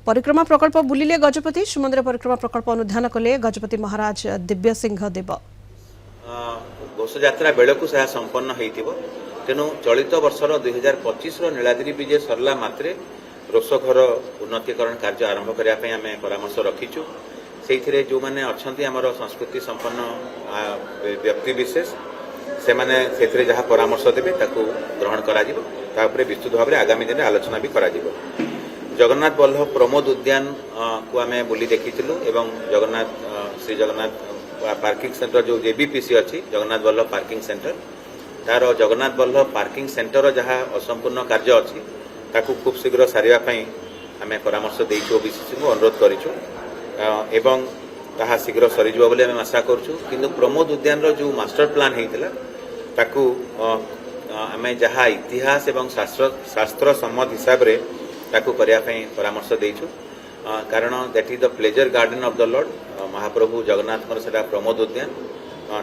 परिक्रमा प्रकल्प बुलिले गजपति श्रीमंदिर परिक्रमा प्रकल्प अनुधान कले गजपति महाराज दिव्य सिंह देव घोषयात्रा बेलू से संपन्न हो तेणु चलित वर्षर 2025 नीलाद्रि विजय सरला मात्रे रोषघर उन्नतीकरण कार्य आरंभ करने आम परामर्श रखीचु से जो मैंने अच्छा आमर संस्कृति संपन्न व्यक्ति विशेष से मैंने से जहाँ परामर्श देवे ग्रहण कर विस्तृत भाव में आगामी दिन आलोचना भी करा जगन्नाथ बल्लभ प्रमोद उद्यान को आम बुली देखीलु एवं जगन्नाथ श्री जगन्नाथ पार्किंग सेंटर जो जेबीपीसी अच्छी जगन्नाथ बल्लभ पार्किंग सेंटर तार जगन्नाथ बल्लभ पार्किंग सेंटर जहाँ असंपूर्ण कार्य अच्छी ताकू खूब शीघ्र सारे आम परामर्श देचु ओबीसीसी को अनुरोध करूँ एवं ताहा शीघ्र सरीज बोली आम आशा करूँ किंतु प्रमोद उद्यान जो मास्टर प्लान होता ताकू आम जहाँ इतिहास एवं शास्त्र सम्मत हिसाब से ताकू करने परामर्श देचु कारण that is the pleasure garden of the lord Mahaprabhu Jagannath से प्रमोद उद्यान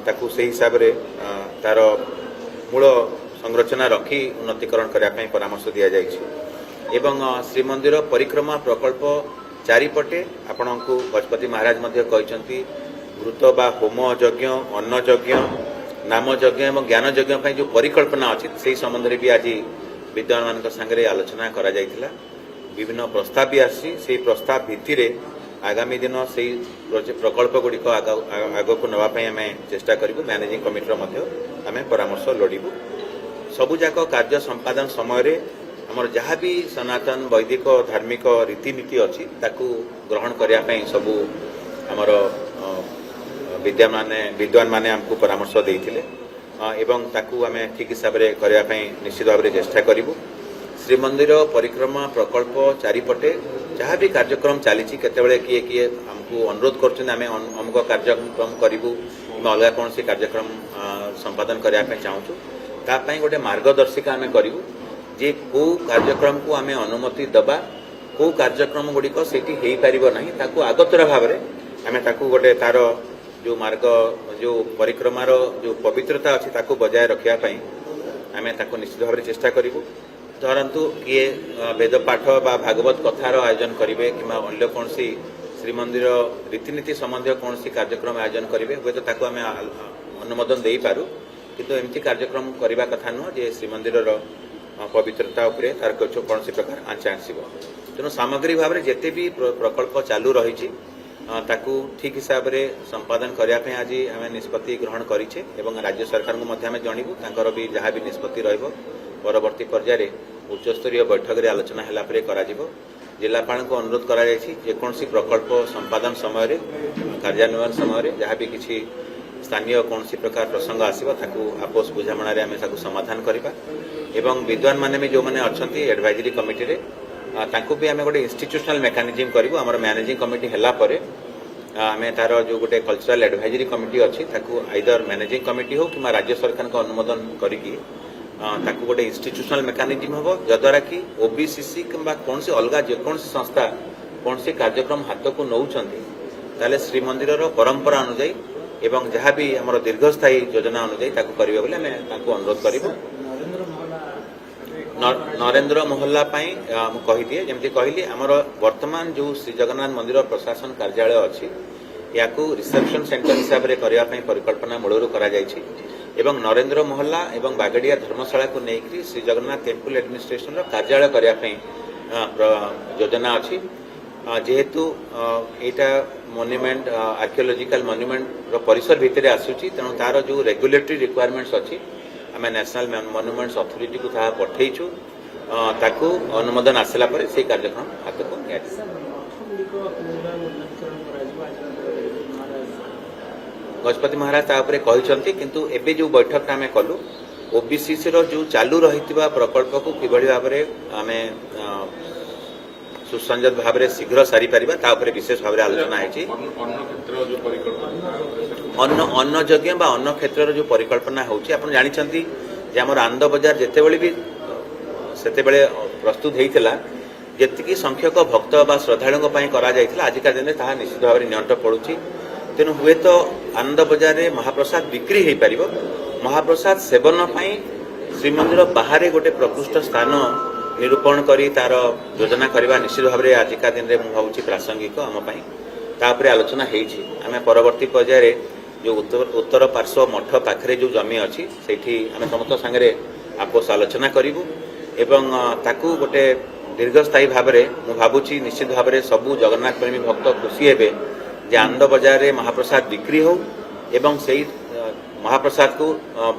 ताकू से हिसाब से तार मूल संरचना रखी उन्नतीकरण करने परामर्श दि जाइए एवं श्रीमंदिर परिक्रमा प्रकल्प चारिपटे आपण को गजपति महाराज कहते घृत बा होम यज्ञ अन्न यज्ञ नाम यज्ञ और ज्ञान यज्ञ जो परिकल्पना अच्छी से संबंध में भी आज विद्वान मान संगे आलोचना करा जायतिला विभिन्न प्रस्ताव भी आसी प्रस्ताव भित्ति रे आगामी दिन से प्रकल्प गुड़िक आग को नापी आम चेष्टा करूँ मैनेजिंग कमिटी आम परामर्श लोड़ू सबुजाक कार्य संपादन समय आमर जहाँ भी सनातन वैदिक धार्मिक रीतिनीति अच्छी ताकू ग्रहण करने सबू आमर विद्वान माने आमको परामर्श देते एवं ताकू आम ठीक हिसाब से करने निश्चित भाव में चेष्टा करूँ श्रीमंदिर परिक्रमा प्रकल्प चारिपटे जहाँ भी कार्यक्रम चली केतबेले किए किए आमको अनुरोध कर अमुक कार्यक्रम करूँ कि अलग कौन कार्यक्रम संपादन करने चाहूँ तापाई गोटे मार्गदर्शिका आम करूँ जे को कार्यक्रम को आम अनुमति दबा को कार्यक्रम गुड़िक से ताकू आगतर भाव में आम ताकू गोटे तार जो मार्ग जो परिक्रमार जो पवित्रता अच्छी ताकू बजाय रखापी आम ताकू निश्चित भाव में चेष्टा करूँ धरतु किए वेदपाठ बा भागवत कथार आयोजन करेंगे कि अन्य कौन श्रीमंदिर रीतिनीति संबंधी कौन कार्यक्रम आयोजन करेंगे हे तो आम अनुमोदन दे पारू किंतु एमती कार्यक्रम करने कथा नुह जे श्रीमंदिर पवित्रता उपरे तार कौन प्रकार आंच आसब तेणु सामग्रिक भाव में जिते भी प्रकल्प चालू रही ताकू ठीक हिसाब से संपादन करने आज आम निष्पत्ति ग्रहण करें और राज्य सरकार को जानवू भी जहाँ भी निष्पत्ति परवर्ती पर्यायर उच्चस्तरीय बैठक में आलोचना है जिलापाल को अनुरोध कर जेकोसी प्रकल्प संपादन समय कार्यान्वयन समय जहाँ भी किसी स्थानीय कौन प्रकार प्रसंग आसो आपस बुझामण आम समाधान करवा एवं विद्वान माने भी जो मैंने अच्छा एडवाइजरी कमिटी रे तांको भी आम गोटे इंस्टीट्यूशनल मेकानिजम करूँ आम मैनेजिंग कमिटी है आम तार जो गोटे कल्चरल एडवाइजरी कमिटी अच्छी आइदर मैनेजिंग कमिटी हो कि राज्य सरकार को अनुमोदन करके ताकू गोटे इंस्टीट्यूशनल मेकानिजम हम जद्वारा कि ओबीसीसी किंबा कौन सी अलग जेकोसी संस्था कौन सी कार्यक्रम हाथ को नौकरी श्रीमंदिर परंपरा अनुजाई एवं जहाँ भी आम दीर्घस्थायी योजना अनुजाई करेंगे बोले आम अनुरोध करूँ नरेंद्र मोहल्ला कहीदिए जमी कहली आमर वर्तमान जो श्री जगन्नाथ मंदिर प्रशासन कार्यालय अच्छी या रिसेप्शन सेंटर हिसाब से करने परिकल्पना मूलरू एवं नरेंद्र मोहल्ला एवं बागड़िया धर्मशाला को लेकर श्री जगन्नाथ टेम्पल एडमिनिस्ट्रेशन कार्यालय करने योजना अच्छी जेहेतु यहाँ मोन्यूमेंट आर्कियोलॉजिकल मोन्यूमेंट परिसर भितर आसूची तेणु तार जो रेगुलेटरी रिक्वायरमेंट्स अच्छी आम नेशनल मोन्यूमेंट्स अथॉरिटी को पठेचु ताकू अनुमोदन आसला से कार्यक्रम हाथ को गजपति महाराज तापर कहते किंतु एबे जो बैठक आम कलु ओबीसीसी जो चालू रही प्रकल्प को किभली भाव में आम सुसंजत भाव में शीघ्र सारी पारिबा विशेष भाव में आलोचना है अन्न यज्ञ बा अन्न क्षेत्र जो परिकल्पना होची आपण जानिछंती जे हमर आनंद बजार जेतेबेले भी सेतेबेले प्रस्तुत हेइतला जेतिकी संख्यक भक्त बा श्रद्धालुओं पई करा जायतिला आजिका दिन ताहा निश्चित भाव में नियंत्रण पड़ुची तेणु हुए तो आनंद बजार में महाप्रसाद बिक्री हो पार महाप्रसाद सेवन श्रीमंदिर बाहर गोटे प्रकृष्ट स्थान निरूपण करी तार योजना करवा निश्चित भाव में आजिका दिन में मुझे भावुँ प्रासंगिक आम तापर आलोचना होमें परवर्ती पर्यायर जो उत्तर पार्श्व मठ पाखे जो जमी अच्छी से समस्त सागर आपोस आलोचना करूँ एवं ताकू गोटे दीर्घस्थायी भाव में मुझे भावुँ निश्चित भाव में सबू जगन्नाथ प्रेमी भक्त खुशी हे जे आनंद बजार में महाप्रसाद बिक्री हो एवं से महाप्रसाद को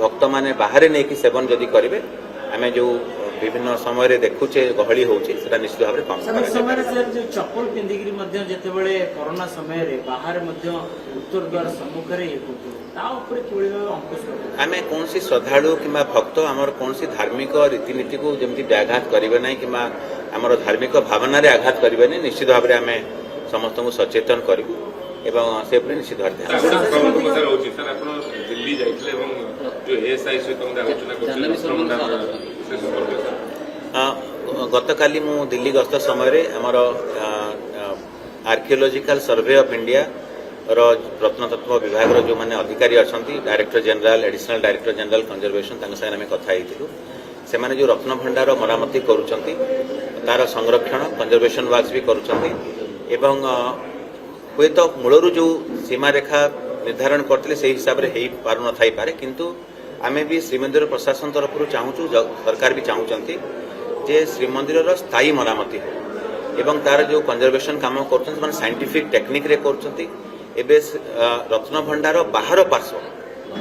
भक्त माने बाहर नहीं सेवन जदि करेंगे आम जो विभिन्न समय देखुचे गहली होता निश्चित भाव में कम समय सर जो चप्पल पिंधिकी जितेबाला कोरोना समय बाहर उत्तर द्वार सम्मुखें आम कौन श्रद्धालु कि भक्त आमर कौन धार्मिक रीतिनीति को जमी व्याघात करेंगे ना कि आमर धार्मिक भावना आघात करेंगे नहीं निश्चित भाव में आम समस्त को सचेतन करूँ एवं से निश्चित भाव दिल्ली जाइए जो एएसआई गत काली मु दिल्ली गस्त समय आमर आर्कियोलॉजिकल सर्वे ऑफ इंडिया प्रत्नतत्व विभाग जो माने अधिकारी अच्छा director general additional director general conservation सागे कथा से माने जो रत्न भंडार मरामती करुँच तार संरक्षण कंजर्वेशन वर्क्स भी करुँच हुए तो मूलरू जो सीमा रेखा निर्धारण करते से हिसाब से हो पार न थी पारे किंतु आमे भी श्रीमंदिर प्रशासन तरफ चाहूँ सरकार भी चाहूँगी जे श्रीमंदिर स्थायी मरामती हो एवं तार जो कंजर्वेशन काम कर साइंटिफिक टेक्निक रे कर रत्न भंडार बाहर पार्श्व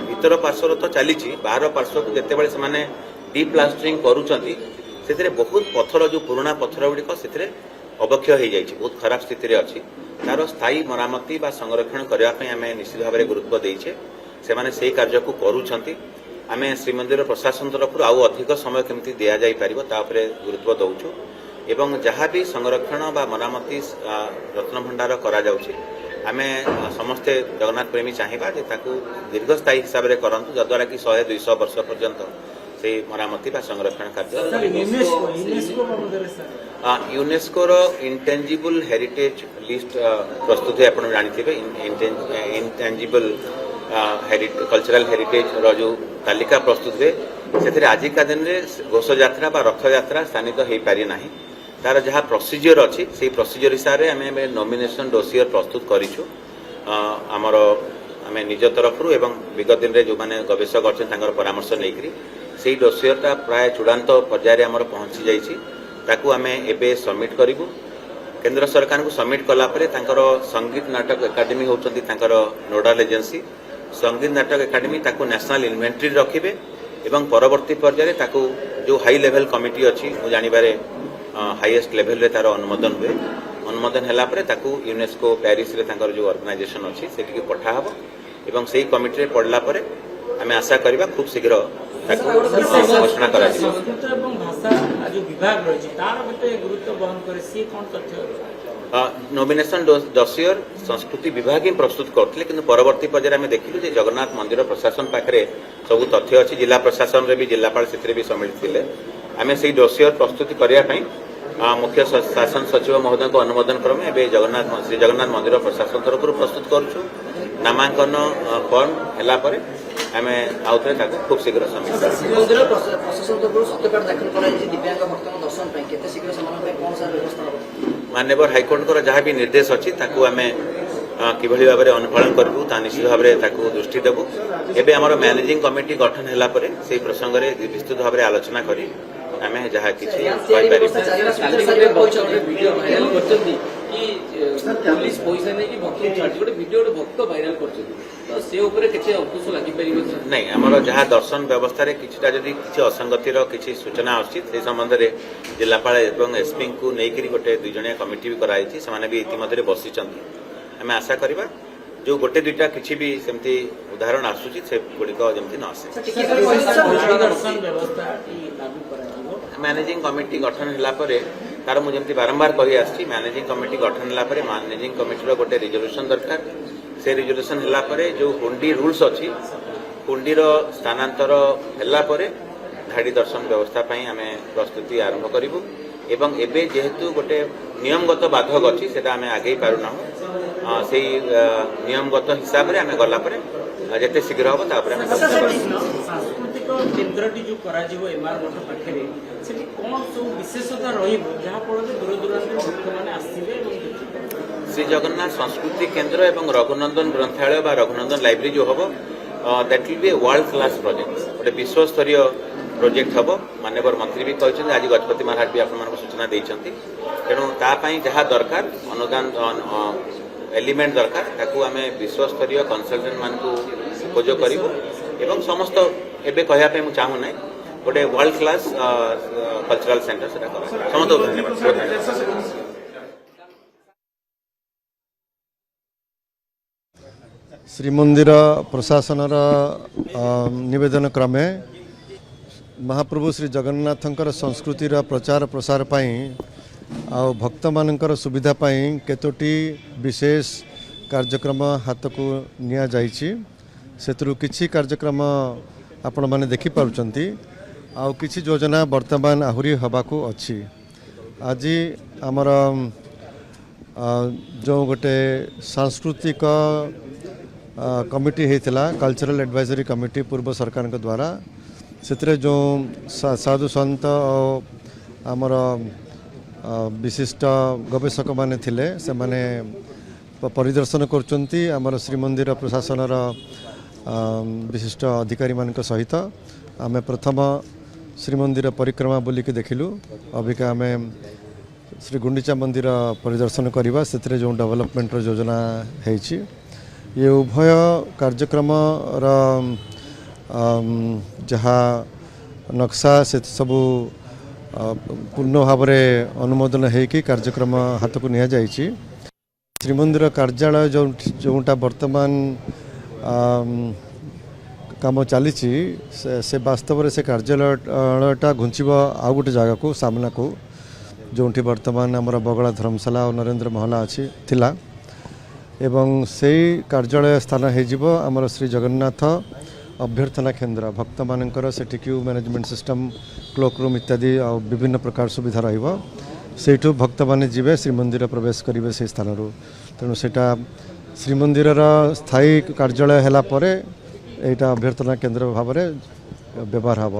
भीतर पार्श्व तो चली बाहर पार्श्व को जिते से डीप्लास्टरिंग कर बहुत पत्थर जो पुराना पत्थर गुड़िक से अवक्षय हो जाए बहुत खराब स्थिति अच्छी तार स्थायी मरामती बा संरक्षण करने आम निश्चित भाव में गुरुत्व देचे से माने से कार्य को करुँच आम श्रीमंदिर प्रशासन तरफ आउ अधिक समय केमती दि जापर गुरुत्व दौचु एवं जहाँ भी संरक्षण बा मरामती रत्न भंडार आम समस्ते जगन्नाथ प्रेमी चाहिए दीर्घस्थायी हिसाब से करूँ जद्वारा कि 100-200 वर्ष पर्यंत से मरामती बा संरक्षण कार्य यूनेस्को इंटेंजिबल हेरिटेज लिस्ट प्रस्तुत है आप जानते इंटेंजिबल कल्चरल हेरिटेज जो तालिका प्रस्तुत हुए से आजिका दिन में घोष यात्रा बा रथ यात्रा स्थानित हो पारि ना तार जहाँ प्रोसीजर अच्छी से प्रोसीजर हिसाब से आम नॉमिनेशन डोसियर प्रस्तुत करूँ आमर आम निज तरफ एवं विगत दिन में जो मैंने गवेषक अच्छे परामर्श नहीं से डोसियरटा प्राय चूड़ांत पर्यायर आमर पहुँची जाइए आम एबे सबमिट करूँ केंद्र सरकार को सबमिट कलापर संगीत नाटक एकाडेमी होती नोडाल एजेंसी संगीत नाटक एकाडेमी नेशनल इन्वेंटरी रखिए एवं परवर्ती पर्यायर जो हाई लेवल कमिटी अच्छी मु जानवर हाईएस्ट लेवल रे तार अनुमोदन हुए अनुमोदन है यूनेस्को पेरिस रे जो ऑर्गेनाइजेशन अच्छी से पठाहब एवं से कमिटी पड़ला आम आशा करवा खूब शीघ्र घोषणा कर नॉमिनेशन डोसियर संस्कृति विभाग ही प्रस्तुत करते कि परवर्ती पर्यायर आम देखिलु जे जगन्नाथ मंदिर प्रशासन पाखे सब तथ्य अच्छी जिला प्रशासन रे भी जिलापाल से भी सम्मिलित थे आम से डोसियर प्रस्तुति करने मुख्य शासन सचिव महोदय को अनुमोदन क्रमे श्री जगन्नाथ मंदिर प्रशासन तरफ प्रस्तुत करुँ नामांकन फॉर्म है आम आउ थे खूब शीघ्र माननीय हाइकोर्ट जहाँ भी निर्देश अच्छी आम कि भाव में अनुपालन करूँ निश्चित भाव में दृष्टि देवु एवं आम मैनेजिंग कमिटी गठन है से प्रसंग में विस्तृत भाव में आलोचना करी आम जहाँ किसी नहीं आमर जहाँ दर्शन व्यवस्था किसी किसी असंगतिर किसी सूचना अच्छी से संबंध में जिलापाल एवं एसपी को लेकर गोटे 2 जणिया कमिटी भी कराई से भी इतिमध्य बसी आम आशा करवा जो गोटे दुईटा किसी भी सेमती उदाहरण आसूची से गुड़िक जमी न आसे मैनेजिंग कमिटी गठन है तार मुझे बारंबार कही आसी मैनेजिंग कमिटी गठन है मैनेजिंग कमिटी गोटे रिजोल्यूशन दरकार से रिजोल्यूशन है जो हुंडी रूल्स अच्छी हुंडीर स्थानांतर है धाड़ी दर्शन व्यवस्था आम प्रस्तुति आरंभ करूँ एवं एबे जेहेतु गोटे नियमगत बाधक अच्छी से आम आगे पारुना से नियमगत हिसाब से आम गलापर जिते शीघ्र हम सांस्कृतिक କେନ୍ଦ୍ରଟି ଯୋଉ କରାଯିବ ଏମାର ମଠ ପାଖରେ ସେଠି କଣ ସବୁ ବିଶେଷତା ରହିବ ଯାହା ଫଳରେ ଦୂର ଦୂରାନ୍ତରୁ ଭକ୍ତମାନେ ଆସିବେ ଏବଂ ଦେଖିବେ? ଶ୍ରୀ ଜଗନ୍ନାଥ ସଂସ୍କୃତି କେନ୍ଦ୍ର ଏବଂ ରଘୁନନ୍ଦନ ଗ୍ରନ୍ଥାଳୟ ବା ରଘୁନନ୍ଦନ ଲାଇବ୍ରେରୀ ଯୋଉ ହବ that will be A world class project, ଗୋଟେ ବିଶ୍ୱସ୍ତରୀୟ ପ୍ରୋଜେକ୍ଟ ହବ। ମାନ୍ୟବର ମନ୍ତ୍ରୀ ବି କହିଛନ୍ତି, ଆଜି ଗଜପତି ମହାରାଜ ବି ଆପଣମାନଙ୍କୁ ସୂଚନା ଦେଇଛନ୍ତି। ତେଣୁ ତା ପାଇଁ ଯାହା ଦରକାର ଅନୁଦାନ ଏଲିମେଣ୍ଟ ଦରକାର ତାକୁ ଆମେ ବିଶ୍ୱସ୍ତରୀୟ କନସଲଟେଣ୍ଟ ମାନଙ୍କୁ ଖୋଜ କରିବୁ ଏବଂ ସମସ୍ତ ଏବେ କହିବା ପାଇଁ ମୁଁ ଚାହୁଁନାହିଁ, ଗୋଟେ ୱାର୍ଲ୍ଡ କ୍ଲାସ୍ କଲଚରାଲ ସେଣ୍ଟର ସେଟା କରାଯିବ। ସମସ୍ତଙ୍କୁ ଧନ୍ୟବାଦ। ଶ୍ରୀମନ୍ଦିର ପ୍ରଶାସନର ନିବେଦନ କ୍ରମେ ମହାପ୍ରଭୁ ଶ୍ରୀ ଜଗନ୍ନାଥଙ୍କର ସଂସ୍କୃତିର ପ୍ରଚାର ପ୍ରସାର ପାଇଁ ଆଉ ଭକ୍ତମାନଙ୍କର ସୁବିଧା ପାଇଁ କେତୋଟି ବିଶେଷ କାର୍ଯ୍ୟକ୍ରମ ହାତକୁ ନିଆଯାଇଛି। ସେଥିରୁ କିଛି କାର୍ଯ୍ୟକ୍ରମ ଆପଣମାନେ ଦେଖିପାରୁଛନ୍ତି, ଆଉ କିଛି ଯୋଜନା ବର୍ତ୍ତମାନ ଆହୁରି ହେବାକୁ ଅଛି। ଆଜି ଆମର ଯେଉଁ ଗୋଟେ ସାଂସ୍କୃତିକ କମିଟି ହେଇଥିଲା, କଲଚରାल एडवाइजरी कमिटी पूर्व सरकार द्वारा, से जो साधु संत आमर विशिष्ट गवेषक माने थिले से माने परिदर्शन करचंती आमर श्रीमंदिर प्रशासनर विशिष्ट अधिकारी मान सहित आमे प्रथम श्रीमंदिर परिक्रमा बुलिकी देखिलु। अबिका आमे श्री गुंडीचा मंदिर परिदर्शन करवा, से जो डेवलपमेंट योजना है ये उभय कार्यक्रम जहाँ नक्शा से सबू पूर्ण भाव में अनुमोदन होगी कार्यक्रम हाथ को निया जाइछि। श्रीमंदिर कार्यालय जोटा वर्तमान काम चली से वास्तव से कार्यालयटा घुंचब आउ गोटे जगह को सामना को जो वर्तमान आमर बगला धर्मशाला और नरेंद्र महला अच्छी थिला एवं से कार्यालय स्थान हो आमर श्री जगन्नाथ अभ्यर्थना केन्द्र भक्त मानकर सेठी queue management system cloak room इत्यादि विभिन्न प्रकार सुविधा रहिबो। सेठू भक्त माने जीवे श्रीमंदिर प्रवेश करेंगे से स्थान रू। तेणु सेटा श्रीमंदिर स्थायी कार्यालय हैला परे एटा अभ्यर्थना केन्द्र भाव में व्यवहार हम।